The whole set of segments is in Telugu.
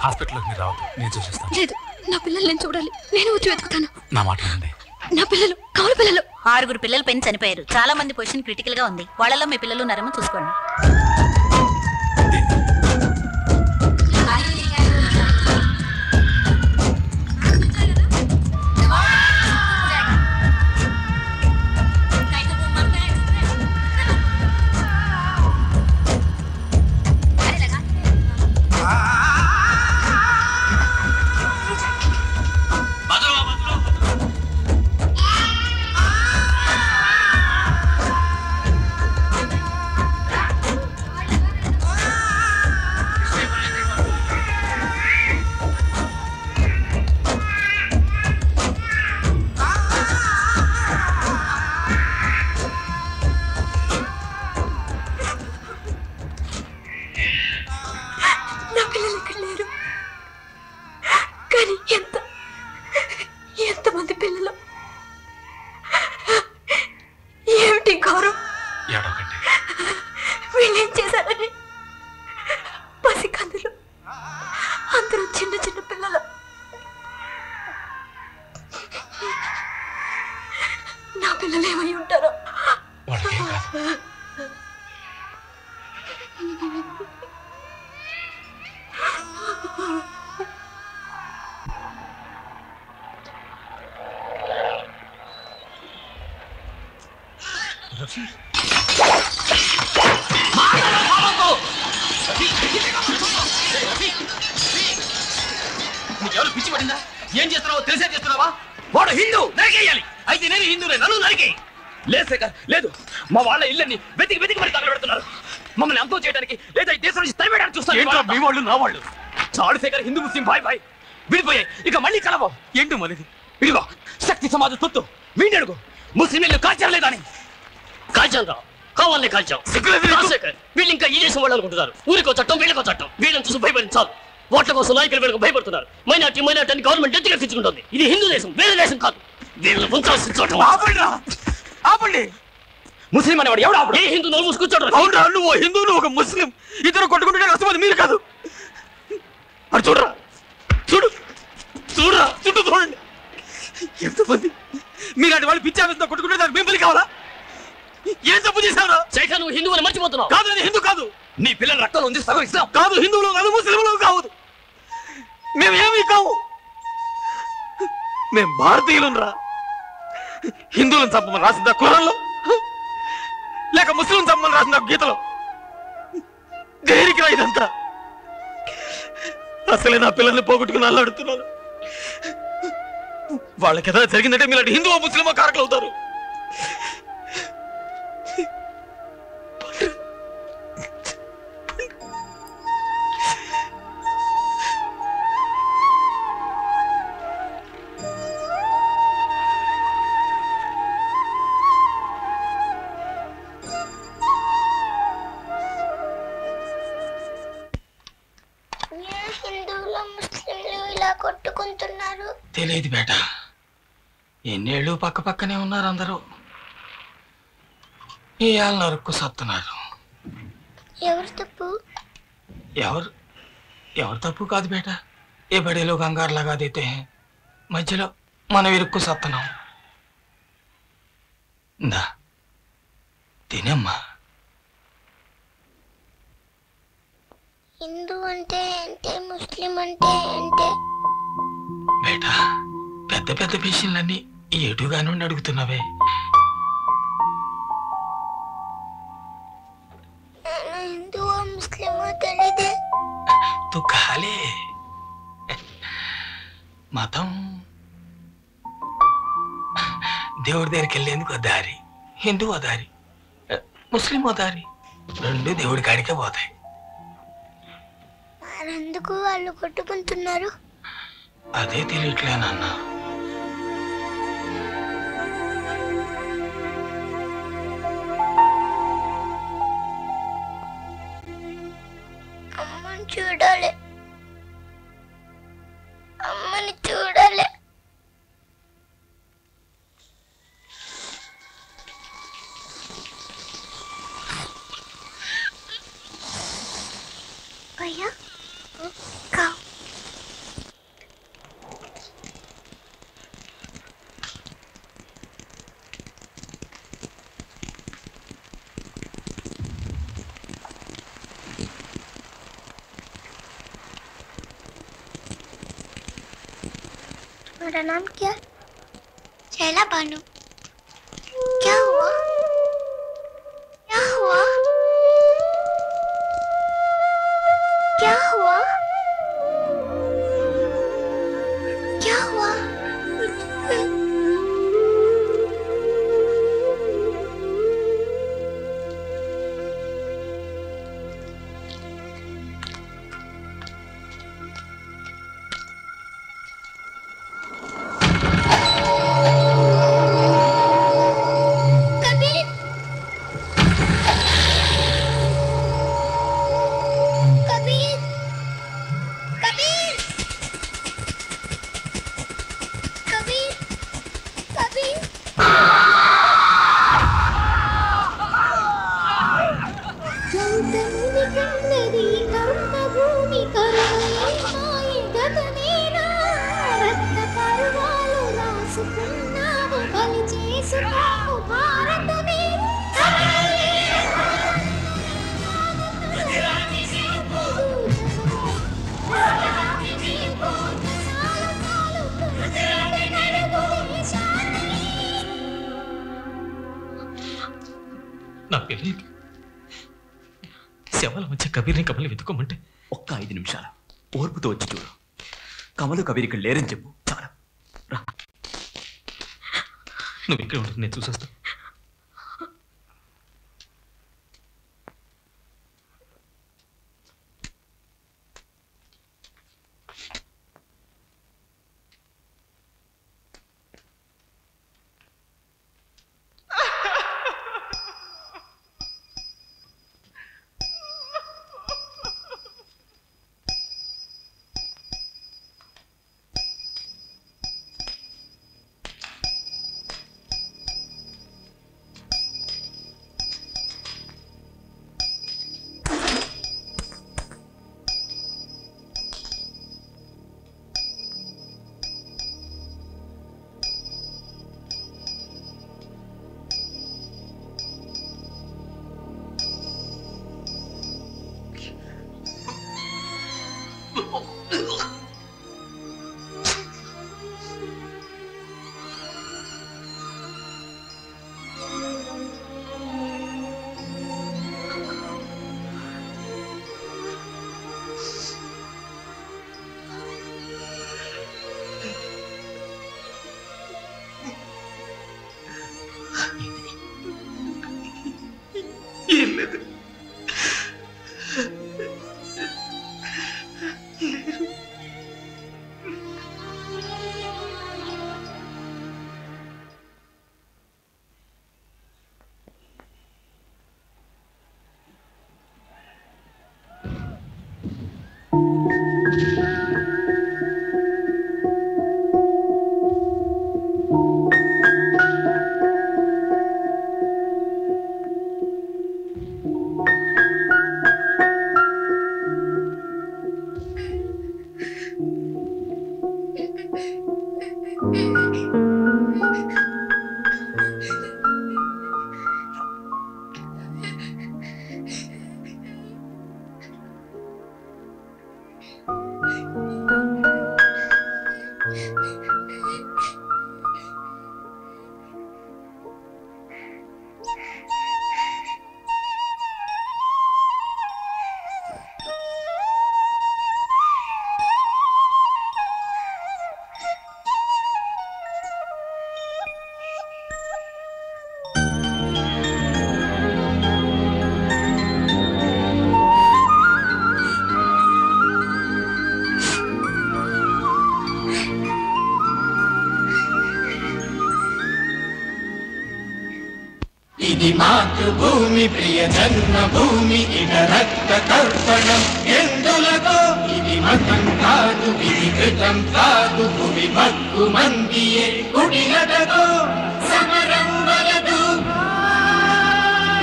హాస్పిటల్లోకి మీరు రావద్దు, నేను చూసిస్తాను. లేదు, నా పిల్లలు నేను చూడాలి. నేను వచ్చి వెతుకుతాను. నా మాట వినండి. నా పిల్లలు కౌలు పిల్లలు. 6 పిల్లలు పెని చనిపోయారు. చాలా మంది పొజిషన్ క్రిటికల్ గా ఉంది. వాళ్ళలో మీ పిల్లలు ఉన్నారేమో చూసుకోండి. ఎంతమంది పిల్లలు! ఏమిటి ఘోరం! వీళ్ళేం చేశారని పసికందులు అందరూ చిన్న చిన్న పిల్లలు. నా పిల్లలు ఏమై ఉంటారో. నీకెవరు పిచ్చి పడిందా? ఏం చేస్తున్నావో తెలిసే చేస్తున్నావా? వాడు హిందూ, నరికేయాలి. అయితే నేను హిందూనే, నన్ను నరికే. లేదు శేఖర్, లేదు. మా వాళ్ళ ఇళ్ళని వెతికి వెతికి మరి తగలబెడుతున్నారు. మమ్మల్ని అంతం చేయడానికి లేదా ఈ దేశం నుంచి తరివేయడానికి చూస్తారు. మీ వాళ్ళు నా వాళ్ళు చాలు శేఖర్. హిందూ ముస్లిం బాయ్ బాయ్ విడిపోయాయి. ఇక మళ్ళీ కలవో. ఏంటి మరి ఇదిగో శక్తి సమాజ తొత్తు వీడిని అడుగు. ముస్లింలు కాల్చలేదని. కాల్చాను రా, కావాలనే కాల్చాం. వీళ్ళు ఇంకా ఈ దేశం వాళ్ళు అనుకుంటున్నారు. ఊరికో చట్టం, వీళ్ళకో చట్టం. వీళ్ళని చూసి భయపడింది చాలు. ఓట్ల కోసం నాయకులు వీళ్ళకు భయపడుతున్నారు. మైనార్టీ అని గవర్నమెంట్ ఎత్తుకెక్కించుకుంటుంది. ఇది హిందూ దేశం, వేరే దేశం కాదు. వీళ్ళని ఉంచాల్సిన చోట. ఆపండి. ముస్లిం అనేవాడు ఎవడు? ఆపడు. ఏ హిందూ నోరు మూసి కూర్చోడు. అవునరా, నువ్వు హిందూ, నువ్వు ఒక ముస్లిం. ఇద్దరు కొట్టుకుంటే అసలు మీరు కాదు. అది చూడరా, చూడు చూడరా, చుట్టూ చూడండి ఎంతమంది. మీలాంటి వాళ్ళు పిచ్చి ఆవేశంతో కొట్టుకుంటే దానికి మేము బలి కావాలా? ఏం తప్పు చేశావురా? శేఖర్, నువ్వు హిందూ అని మర్చిపోతున్నావు. కాదు, నేను హిందూ కాదు. నీ పిల్లల రక్తంలో ఉంది సగం ఇస్తాం. కాదు, హిందువులు కాదు, ముస్లింలు కాదు. మేమేమీ కావు. మేము భారతీయులు రా. హిందువులను చంపమని రాసిందా ఖురాన్లో? లేక ముస్లిం చంపమని రాసిందా గీతలో? దేనికి రా ఇదంతా? అసలే నా పిల్లల్ని పోగొట్టుకుని అల్లాడుతున్నాను. వాళ్ళకి ఏదైనా జరిగిందంటే మీలాంటి హిందువో ముస్లిమో కారకులు అవుతారు. తెలియదు బేట. ఎన్నేళ్ళు పక్క పక్కనే ఉన్నారు అందరూ. ఇవాళ నరుక్కు సత్తున్నారు. ఎవరు తప్పు? ఎవరు తప్పు కాదు బేట. ఏ బడేలో కంగారు లగా దేతే హై, మధ్యలో మనం ఇరుక్కు సత్తున్నాం. ఇందా తినమ్మా. హిందూ అంటే ఏంటే, ముస్లిం అంటే ఏంటే? బేటా, పెద్ద పెద్ద విషయాలన్నీ ఎటుగా నుండి అడుగుతున్నావే. హిందువో ముస్లిమో తెలీదే. తు ఖాళీ. మతం దేవుడి దగ్గరికి వెళ్ళేందుకు ఓ దారి, హిందూ ఓ దారి, ముస్లిం ఓ దారి. రెండు దేవుడి కాడికే పోతాయి. మరెందుకు వాళ్ళు కొట్టుకుంటున్నారు? అదే తెలియట్లేనన్నా. అమ్మని చూడాలి, అమ్మని చూడాలి. భయ్యా, तुम्हारा नाम क्या? शैला बानू। क्या हुआ? क्या हुआ? क्या हुआ? क्या हुआ? నా పిల్లలకి శవాల మధ్య కబీర్ని కమలు వెతుకోమంటే ఒక్క 5 నిమిషాలు ఓర్పుతో వచ్చి చూడు. కమలు కబీర్ ఇక్కడ లేరని చెప్పు. చాలా రా. నువ్వు ఇక్కడ ఉండదు, నేను చూసేస్తా. ఏం లేదు. ఇది మాతృభూమి ప్రియ జన్మభూమి ఇట రక్త తర్పణం ఎందులతో ఇది మతం కాదు విధి కృతం కాదు భూమి భక్కు మందియే కుడిలతో సమరం వలదు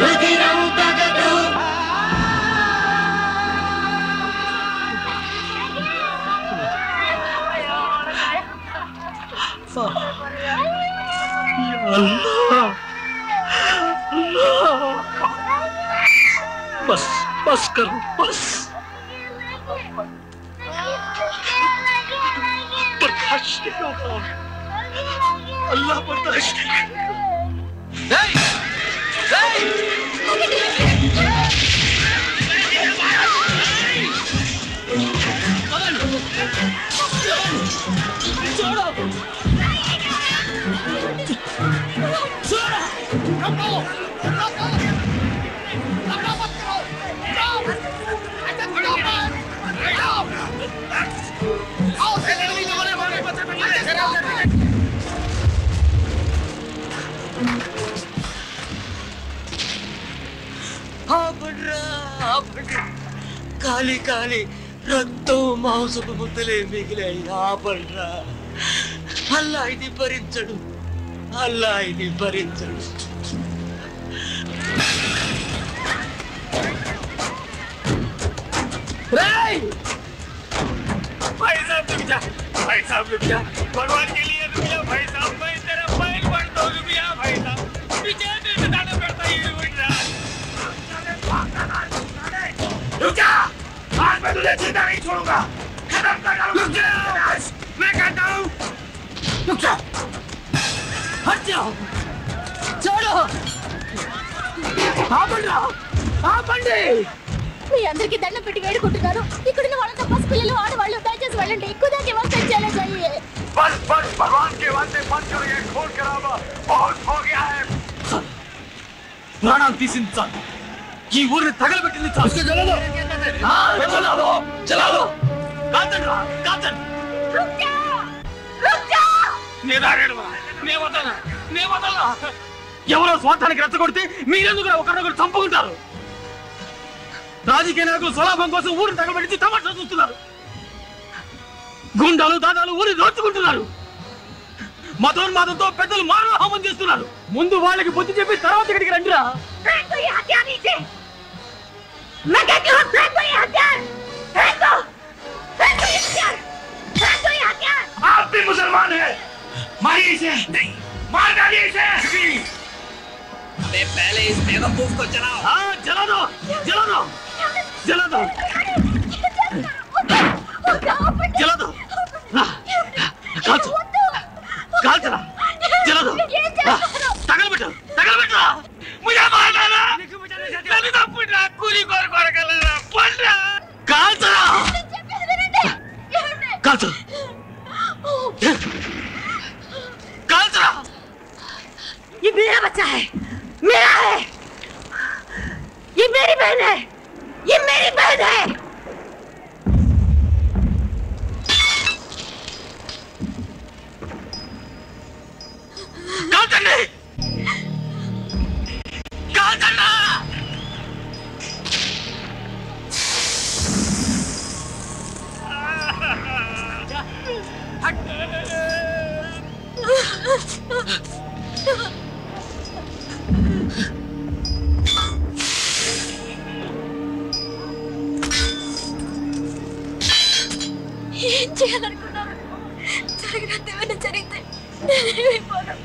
రుధిరం తగదు बस करो बस। प्रकाश अल्लाह बर्दाश्त కాలి కాలి రక్తం మాంసపు ముద్దలే మిగిలాయి. ఆపడ్రా. అల్లా ఇది భరించడు. అల్లా ఇది భరించడు. भाई साहब रुक जा, भाई साहब रुक जा, भगवान के लिए रुक जा भाई साहब, मैं तेरा पैर पड़ता हूँ, रुक जा भाई साहब, पीछे से जाना पड़ता है, रुक जा, रुक जा, आज मैं तुझे जिंदा नहीं छोड़ूंगा, खत्म कर डालूंगा, रुक जा, मैं कहता हूँ, रुक जा, हट जाओ, छोड़ो, हाँ बंडा, हाँ बंडे మీ అందరికి దండం పెట్టి వేడుకుంటున్నారు. ఇక్కడున్న వాళ్ళంతా పసిపిల్లలు ఆడవాళ్ళు దయచేసి వెళ్ళండి. खुदा के वास्ते चले जाइए. बस बस भगवान के वास्ते बंद करो ये खोल कर अब बहुत हो गया है. ప్రాణాలు తీసింది చాలు. ఈ ఊరిని తగలబెట్టింది చాలు. చలాలో కాల్చండి కాల్చండి. ఎవరో స్వార్థానికి రెచ్చగొడితే మీరెందుకు ఒకరినొకరు చంపుకుంటారు? రాజకీయ నాయకులు స్వలాభం కోసం ఊరిని తగలబెట్టి తమాషా చూస్తున్నారు. గుండాలు దాదాలు ఊరి దోచుకుంటున్నారు. మతోన్మాదంతో పెద్దలు మానవహోమం చేస్తున్నారు. ముందు వాళ్ళకి బుద్ధి చెప్పి తర్వాత ఇక్కడికి రండిరా. आप भी मुसलमान हैं, मारिए इसे, मार डालिए इसे. पहले इस बेवकूफ को जलाओ. हाँ जला दो, जला दो, जला दो, जला दो. काल चला, जला दो. तगलबెట్టు, तगलबెట్టు. मुझे मार डाला. नन्ను తప్పురా, కూలి కొరకొరగలరా. పడరా. కాల్ చలా. కాల్ చలా. काल चला. ये मेरा बच्चा है, मेरा है. ये मेरी बहन है, ये मेरी बहन है. काल चलने. काल चलना. ఏం చేయాలనుకున్నాను? జరిగినంత ఏమైనా జరిగితే నేనేమైపోను.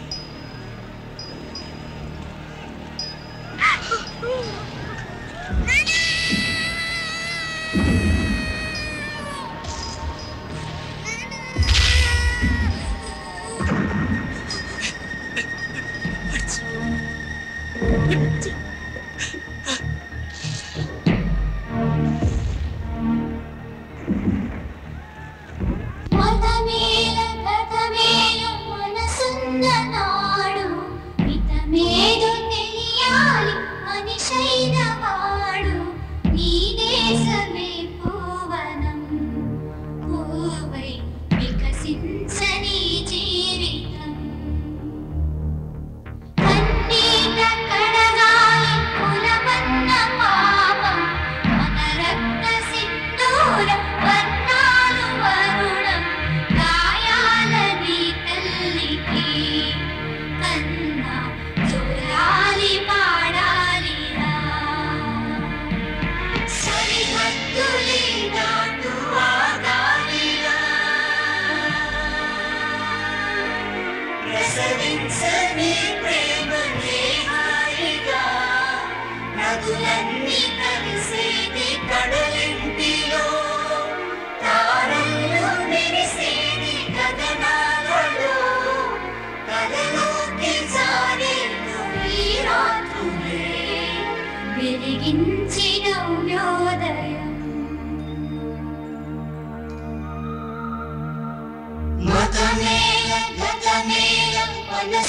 మనసుందనా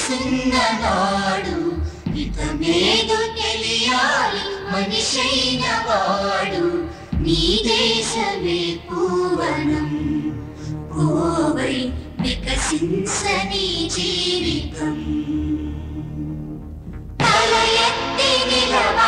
మనసున్న నాడు హితమేదో తెలియాలి మనిషైన వాడు నీ దేశమే పూవనం పోవై వికసించని జీవితం తల ఎత్తి నిలవ